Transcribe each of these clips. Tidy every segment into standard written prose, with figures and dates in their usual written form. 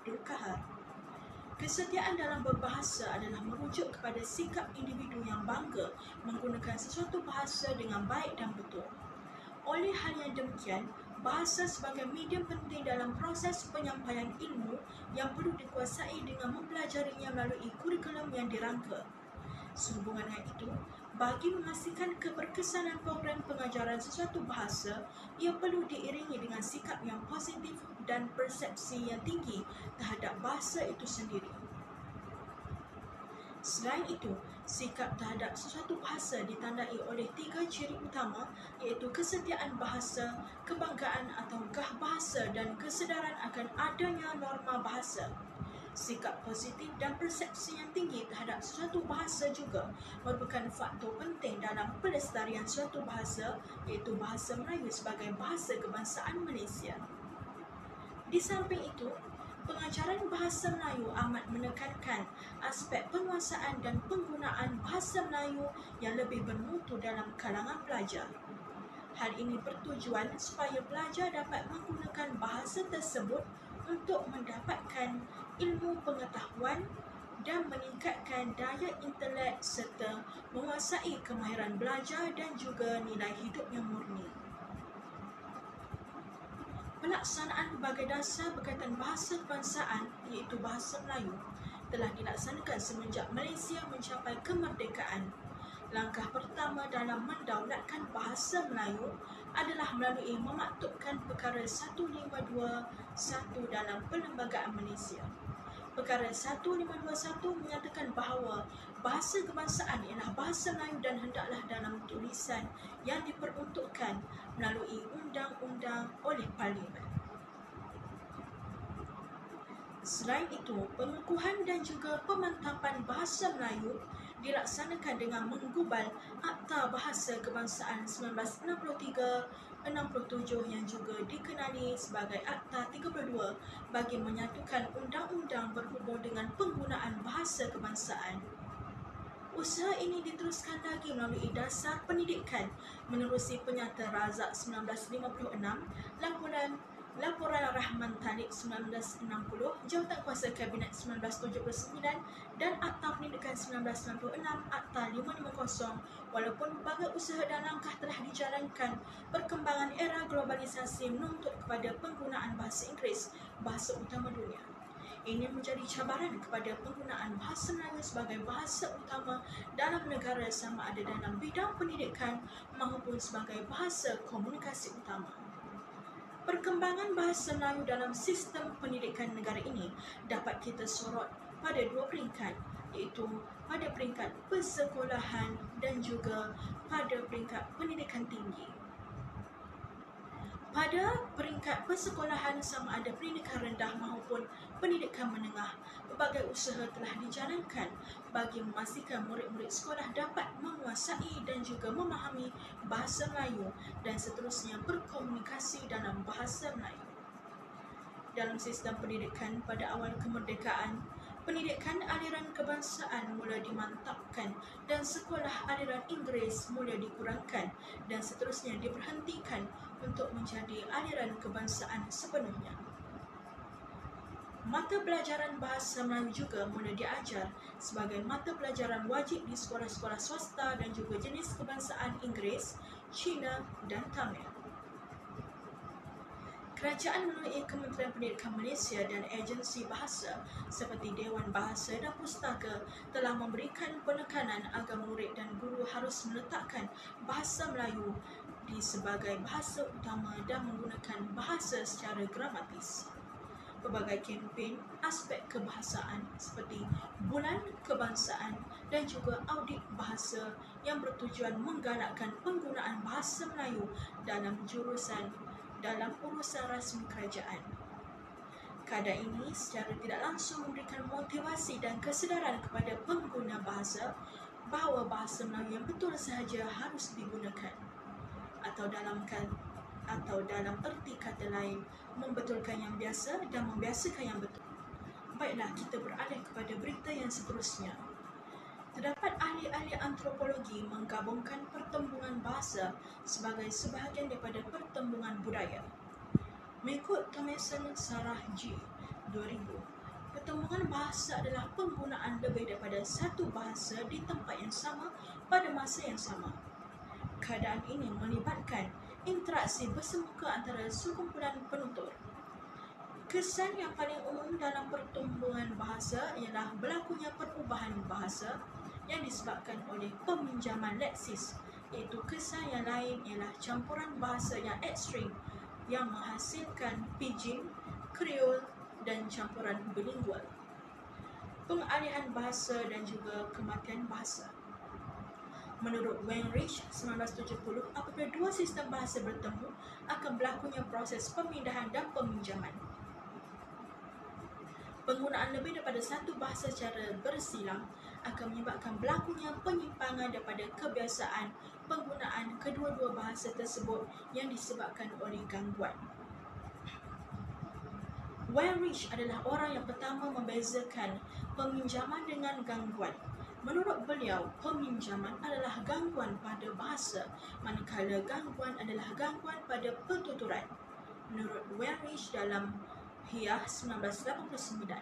Abdul Kahar. Kesetiaan dalam berbahasa adalah merujuk kepada sikap individu yang bangga menggunakan sesuatu bahasa dengan baik dan betul. Oleh hal yang demikian, bahasa sebagai medium penting dalam proses penyampaian ilmu yang perlu dikuasai dengan mempelajarinya melalui kurikulum yang dirangka. Sehubungan dengan itu, bagi memastikan keberkesanan program pengajaran sesuatu bahasa, ia perlu diiringi dengan sikap yang positif dan persepsi yang tinggi terhadap bahasa itu sendiri. Selain itu, sikap terhadap sesuatu bahasa ditandai oleh 3 ciri utama, iaitu kesetiaan bahasa, kebanggaan atau gah bahasa dan kesedaran akan adanya norma bahasa. Sikap positif dan persepsi yang tinggi terhadap suatu bahasa juga merupakan faktor penting dalam pelestarian suatu bahasa, iaitu bahasa Melayu sebagai bahasa kebangsaan Malaysia. Di samping itu, pengajaran bahasa Melayu amat menekankan aspek penguasaan dan penggunaan bahasa Melayu yang lebih bermutu dalam kalangan pelajar. Hal ini bertujuan supaya pelajar dapat menggunakan bahasa tersebut untuk mendapatkan ilmu pengetahuan dan meningkatkan daya intelek serta menguasai kemahiran belajar dan juga nilai hidup yang murni. Pelaksanaan berbagai dasar berkaitan bahasa kebangsaan, iaitu bahasa Melayu, telah dilaksanakan semenjak Malaysia mencapai kemerdekaan. Langkah pertama dalam mendaulatkan bahasa Melayu adalah melalui memaktubkan perkara 1521 dalam Perlembagaan Malaysia. Perkara 1521 menyatakan bahawa bahasa kebangsaan ialah bahasa Melayu dan hendaklah dalam tulisan yang diperuntukkan melalui undang-undang oleh Parlimen. Selain itu, pengukuhan dan juga pemantapan bahasa Melayu dilaksanakan dengan menggubal Akta Bahasa Kebangsaan 1963-67 yang juga dikenali sebagai Akta 32 bagi menyatukan undang-undang berhubung dengan penggunaan bahasa kebangsaan. Usaha ini diteruskan lagi melalui Dasar Pendidikan menerusi Penyata Razak 1956, Laporan Rahman Talib 1960, Jawatan Kuasa Kabinet 1979 dan Akta Pendidikan 1996, Akta 550. Walaupun berbagai usaha dan langkah telah dijalankan, perkembangan era globalisasi menuntut kepada penggunaan bahasa Inggeris, bahasa utama dunia. Ini menjadi cabaran kepada penggunaan bahasa Melayu sebagai bahasa utama dalam negara sama ada dalam bidang pendidikan maupun sebagai bahasa komunikasi utama. Perkembangan bahasa Melayu dalam sistem pendidikan negara ini dapat kita sorot pada 2 peringkat, iaitu pada peringkat persekolahan dan juga pada peringkat pendidikan tinggi. Pada peringkat persekolahan sama ada pendidikan rendah maupun pendidikan menengah, berbagai usaha telah dijalankan bagi memastikan murid-murid sekolah dapat menguasai dan juga memahami bahasa Melayu dan seterusnya berkomunikasi dalam bahasa Melayu. Dalam sistem pendidikan pada awal kemerdekaan, pendidikan aliran kebangsaan mula dimantapkan dan sekolah aliran Inggeris mula dikurangkan dan seterusnya diberhentikan untuk menjadi aliran kebangsaan sepenuhnya. Mata pelajaran bahasa Melayu juga mula diajar sebagai mata pelajaran wajib di sekolah-sekolah swasta dan juga jenis kebangsaan Inggeris, Cina dan Tamil. Kerajaan melalui Kementerian Pendidikan Malaysia dan agensi bahasa seperti Dewan Bahasa dan Pustaka telah memberikan penekanan agar murid dan guru harus meletakkan bahasa Melayu di sebagai bahasa utama dan menggunakan bahasa secara gramatis. Pelbagai kempen aspek kebahasaan seperti Bulan Kebangsaan dan juga audit bahasa yang bertujuan menggalakkan penggunaan bahasa Melayu dalam urusan rasmi kerajaan. Keadaan ini secara tidak langsung memberikan motivasi dan kesedaran kepada pengguna bahasa bahawa bahasa Melayu yang betul sahaja harus digunakan, atau dalam erti kata lain, membetulkan yang biasa dan membiasakan yang betul. Baiklah, kita beralih kepada berita yang seterusnya. Terdapat ahli-ahli antropologi menggabungkan pertembungan bahasa sebagai sebahagian daripada pertembungan budaya. Mengikut Thomason Sarah G. 2000, Pertembungan bahasa adalah penggunaan lebih daripada satu bahasa di tempat yang sama pada masa yang sama. Keadaan ini melibatkan interaksi bersemuka antara sekumpulan penutur. Kesan yang paling umum dalam pertumbuhan bahasa ialah berlakunya perubahan bahasa yang disebabkan oleh peminjaman leksis, iaitu kesan yang lain ialah campuran bahasa yang ekstrim yang menghasilkan pidgin, Kriol dan campuran bilingual. Pengalihan bahasa dan juga kematian bahasa. Menurut Wenrich 1970, apabila dua sistem bahasa bertemu, akan berlakunya proses pemindahan dan peminjaman. Penggunaan lebih daripada satu bahasa secara bersilang akan menyebabkan berlakunya penyimpangan daripada kebiasaan penggunaan kedua-dua bahasa tersebut yang disebabkan oleh gangguan. Wenrich adalah orang yang pertama membezakan peminjaman dengan gangguan. Menurut beliau, peminjaman adalah gangguan pada bahasa, manakala gangguan adalah gangguan pada pertuturan. Menurut Wenrich dalam Hiyah 1989,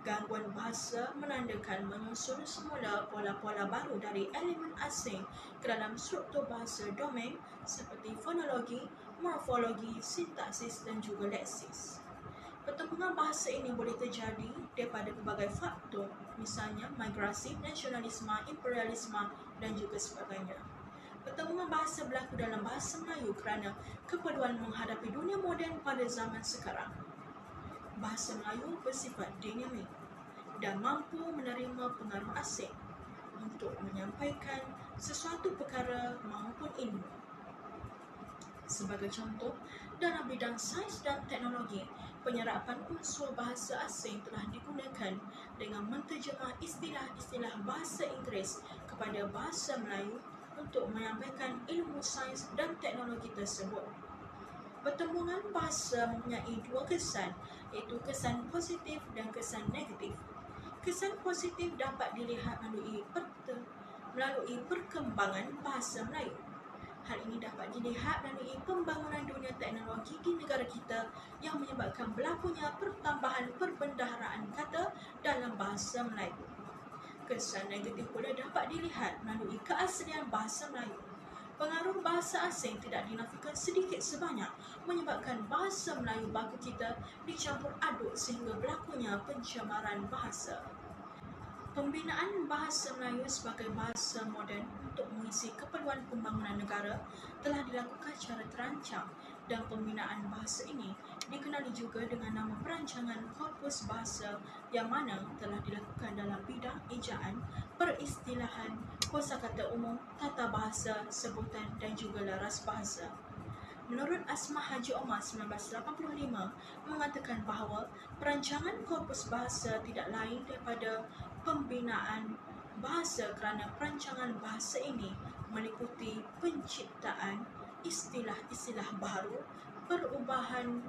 gangguan bahasa menandakan menyusun semula pola-pola baru dari elemen asing ke dalam struktur bahasa domain seperti fonologi, morfologi, sintaksis dan juga leksis. Pertembungan bahasa ini boleh terjadi daripada pelbagai faktor, misalnya migrasi, nasionalisme, imperialisme dan juga sebagainya. Pertembungan bahasa berlaku dalam bahasa Melayu kerana keperluan menghadapi dunia moden pada zaman sekarang. Bahasa Melayu bersifat dinamik dan mampu menerima pengaruh asing untuk menyampaikan sesuatu perkara maupun ilmu. Sebagai contoh, dalam bidang sains dan teknologi, penyerapan unsur bahasa asing telah digunakan dengan menterjemah istilah-istilah bahasa Inggeris kepada bahasa Melayu untuk menyampaikan ilmu sains dan teknologi tersebut. Pertembungan bahasa mempunyai dua kesan, iaitu kesan positif dan kesan negatif. Kesan positif dapat dilihat melalui perkembangan bahasa Melayu. Hal ini dapat dilihat melalui pembangunan dunia teknologi di negara kita yang menyebabkan berlakunya pertambahan perbendaharaan kata dalam bahasa Melayu. Kesan negatif pula dapat dilihat melalui keaslian bahasa Melayu. Pengaruh bahasa asing tidak dinafikan sedikit sebanyak menyebabkan bahasa Melayu baku kita dicampur aduk sehingga berlakunya pencemaran bahasa. Pembinaan bahasa Melayu sebagai bahasa moden untuk mengisi keperluan pembangunan negara telah dilakukan secara terancang dan pembinaan bahasa ini dikenali juga dengan nama perancangan korpus bahasa yang mana telah dilakukan dalam bidang ejaan, peristilahan, kosakata umum, tata bahasa, sebutan dan juga laras bahasa. Menurut Asma Haji Omar 1985 mengatakan bahawa perancangan korpus bahasa tidak lain daripada pembinaan bahasa kerana perancangan bahasa ini meliputi penciptaan istilah-istilah baru, perubahan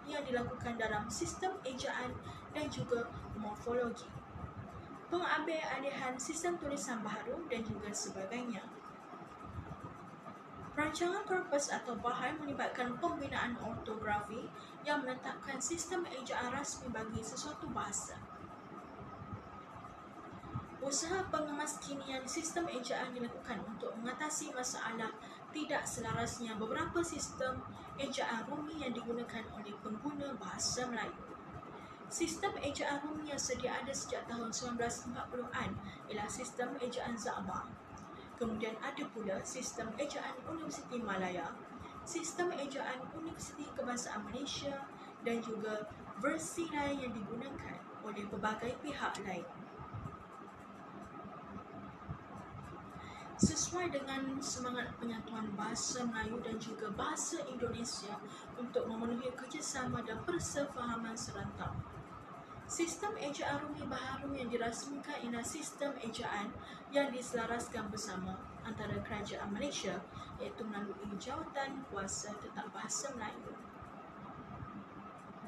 yang dilakukan dalam sistem ejaan dan juga morfologi, pengambil-alihan sistem tulisan baru dan juga sebagainya. Perancangan korpus atau bahan melibatkan pembinaan ortografi yang menetapkan sistem ejaan rasmi bagi sesuatu bahasa. Usaha pengemaskinian sistem ejaan dilakukan untuk mengatasi masalah tidak selarasnya beberapa sistem ejaan Rumi yang digunakan oleh pengguna bahasa Melayu. Sistem ejaan Rumi yang sedia ada sejak tahun 1940-an ialah sistem ejaan Za'ba. Kemudian ada pula sistem ejaan Universiti Malaya, sistem ejaan Universiti Kebangsaan Malaysia dan juga versi lain yang digunakan oleh pelbagai pihak lain. Sesuai dengan semangat penyatuan bahasa Melayu dan juga bahasa Indonesia untuk memenuhi kerjasama dan persefahaman serantau. Sistem ejaan Rumi baharu yang dirasmikan ialah sistem ejaan yang diselaraskan bersama antara Kerajaan Malaysia iaitu melalui Jawatan Kuasa Tetap Bahasa Melayu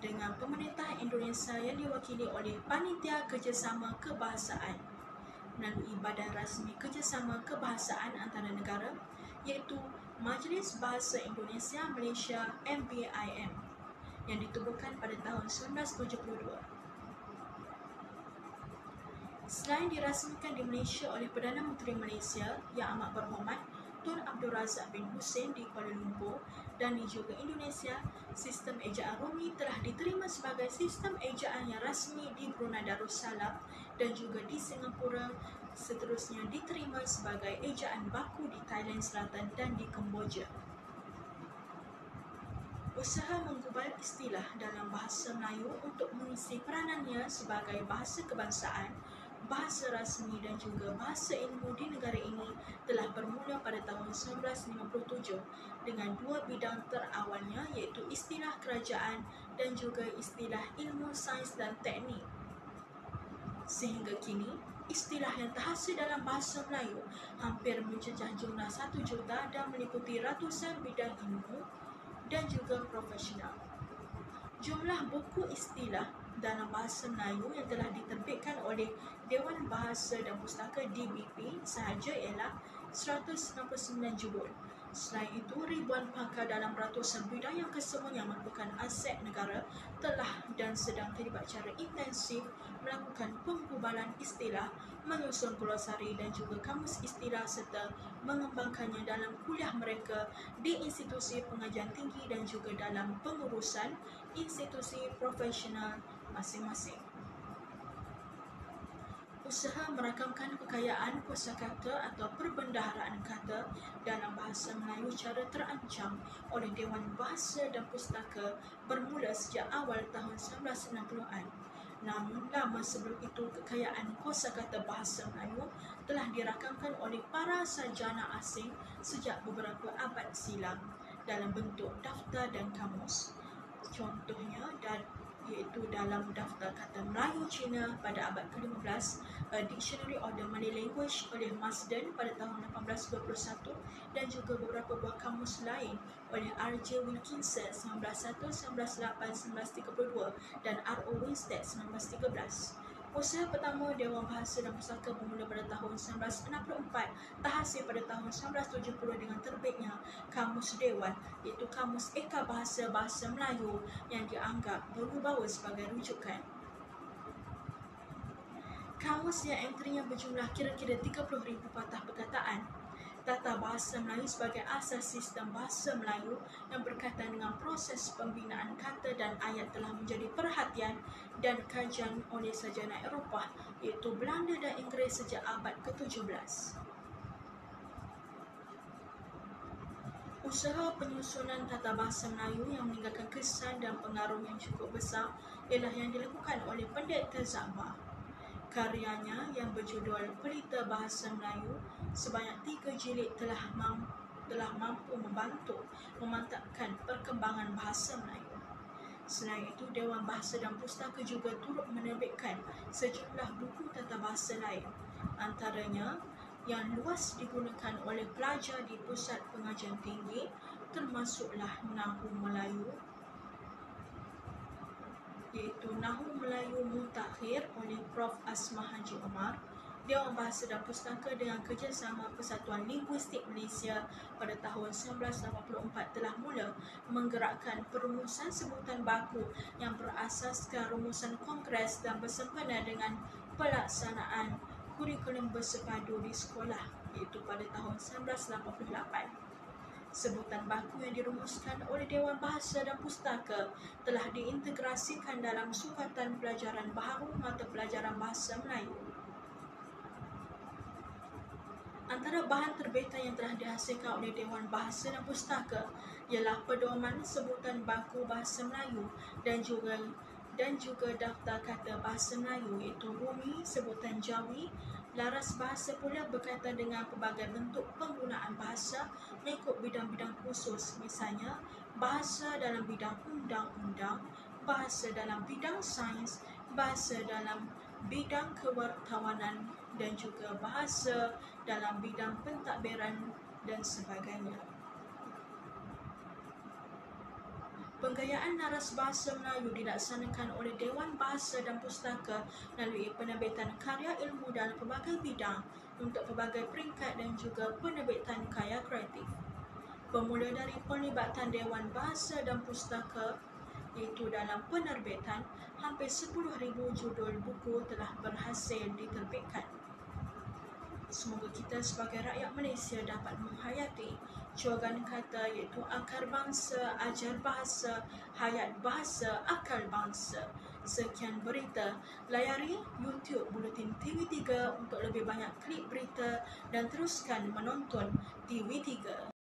dengan Pemerintah Indonesia yang diwakili oleh Panitia Kerjasama Kebahasaan melalui Badan Rasmi Kerjasama Kebahasaan Antara Negara iaitu Majlis Bahasa Indonesia Malaysia MBIM yang ditubuhkan pada tahun 1972. Selain dirasmikan di Malaysia oleh Perdana Menteri Malaysia Yang Amat Berhormat Tun Abdul Razak bin Hussein di Kuala Lumpur dan di juga Indonesia, sistem ejaan Rumi telah diterima sebagai sistem ejaan yang rasmi di Brunei Darussalam dan juga di Singapura, seterusnya diterima sebagai ejaan baku di Thailand Selatan dan di Kemboja. Usaha menggubal istilah dalam bahasa Melayu untuk mengisi peranannya sebagai bahasa kebangsaan, bahasa rasmi dan juga bahasa ilmu di negara ini telah bermula pada tahun 1957 dengan dua bidang terawalnya iaitu istilah kerajaan dan juga istilah ilmu sains dan teknik. Sehingga kini, istilah yang terhasil dalam bahasa Melayu hampir mencecah jumlah 1 juta dan meliputi ratusan bidang ilmu dan juga profesional. Jumlah buku istilah dalam bahasa Melayu yang telah diterbitkan oleh Dewan Bahasa dan Pustaka DBP sahaja ialah 169 judul. Selain itu, ribuan pakar dalam ratusan bidang yang kesemuanya merupakan aset negara telah dan sedang terlibat secara intensif melakukan penggubalan istilah, menyusun glosari dan juga kamus istilah serta mengembangkannya dalam kuliah mereka di institusi pengajian tinggi dan juga dalam pengurusan institusi profesional masing-masing. Usaha merakamkan kekayaan kosakata atau perbendaharaan kata dalam bahasa Melayu secara terancam oleh Dewan Bahasa dan Pustaka bermula sejak awal tahun 1960-an. Namun, lama sebelum itu, kekayaan kosakata bahasa Melayu telah dirakamkan oleh para sarjana asing sejak beberapa abad silam dalam bentuk daftar dan kamus. Contohnya iaitu dalam daftar kata Melayu Cina pada abad ke-15, Dictionary of the Malay Language oleh Marsden pada tahun 1821 dan juga beberapa buah kamus lain oleh R.J. Wilkinson 1901, 1908, 1932 dan R.O. Winstead 1913. Usaha pertama Dewan Bahasa dan Pustaka bermula pada tahun 1964, terhasil pada tahun 1970 dengan terbitnya Kamus Dewan, iaitu Kamus Eka Bahasa Melayu yang dianggap berwibawa sebagai rujukan. Kamus yang entrinya berjumlah kira-kira 30,000 patah perkataan. Tata Bahasa Melayu sebagai asas sistem bahasa Melayu yang berkaitan dengan proses pembinaan kata dan ayat telah menjadi perhatian dan kajian oleh sarjana Eropah iaitu Belanda dan Inggeris sejak abad ke-17. Usaha penyusunan tata bahasa Melayu yang meninggalkan kesan dan pengaruh yang cukup besar ialah yang dilakukan oleh Pendeta Zahbah. Karyanya yang berjudul Pelita Bahasa Melayu sebanyak 3 jilid telah mampu membantu memantapkan perkembangan bahasa Melayu. Selain itu, Dewan Bahasa dan Pustaka juga turut menerbitkan sejumlah buku tata bahasa lain, antaranya yang luas digunakan oleh pelajar di pusat pengajian tinggi termasuklah Nahu Melayu, iaitu Nahu Melayu Mutakhir oleh Prof. Asma Haji Omar. Dewan Bahasa dan Pustaka dengan kerjasama Persatuan Linguistik Malaysia pada tahun 1984 telah mula menggerakkan perumusan sebutan baku yang berasaskan rumusan Kongres dan bersempena dengan pelaksanaan kurikulum bersepadu di sekolah, iaitu pada tahun 1988. Sebutan baku yang dirumuskan oleh Dewan Bahasa dan Pustaka telah diintegrasikan dalam sukatan pelajaran baharu mata pelajaran bahasa Melayu. Antara bahan terbitan yang telah dihasilkan oleh Dewan Bahasa dan Pustaka ialah pedoman sebutan baku bahasa Melayu dan juga daftar kata bahasa Melayu iaitu Rumi, sebutan Jawi. Laras bahasa pula berkaitan dengan pelbagai bentuk penggunaan bahasa mengikut bidang-bidang khusus, misalnya bahasa dalam bidang undang-undang, bahasa dalam bidang sains, bahasa dalam bidang kewartawanan dan juga bahasa dalam bidang pentadbiran dan sebagainya. Penggayaan laras bahasa Melayu dilaksanakan oleh Dewan Bahasa dan Pustaka melalui penerbitan karya ilmu dalam pelbagai bidang untuk pelbagai peringkat dan juga penerbitan karya kreatif. Bermula dari penglibatan Dewan Bahasa dan Pustaka iaitu dalam penerbitan, hampir 10,000 judul buku telah berhasil diterbitkan. Semoga kita sebagai rakyat Malaysia dapat menghayati slogan kata iaitu akar bangsa, ajar bahasa, hayat bahasa, akal bangsa. Sekian berita. Layari YouTube Buletin TV3 untuk lebih banyak klip berita dan teruskan menonton TV3.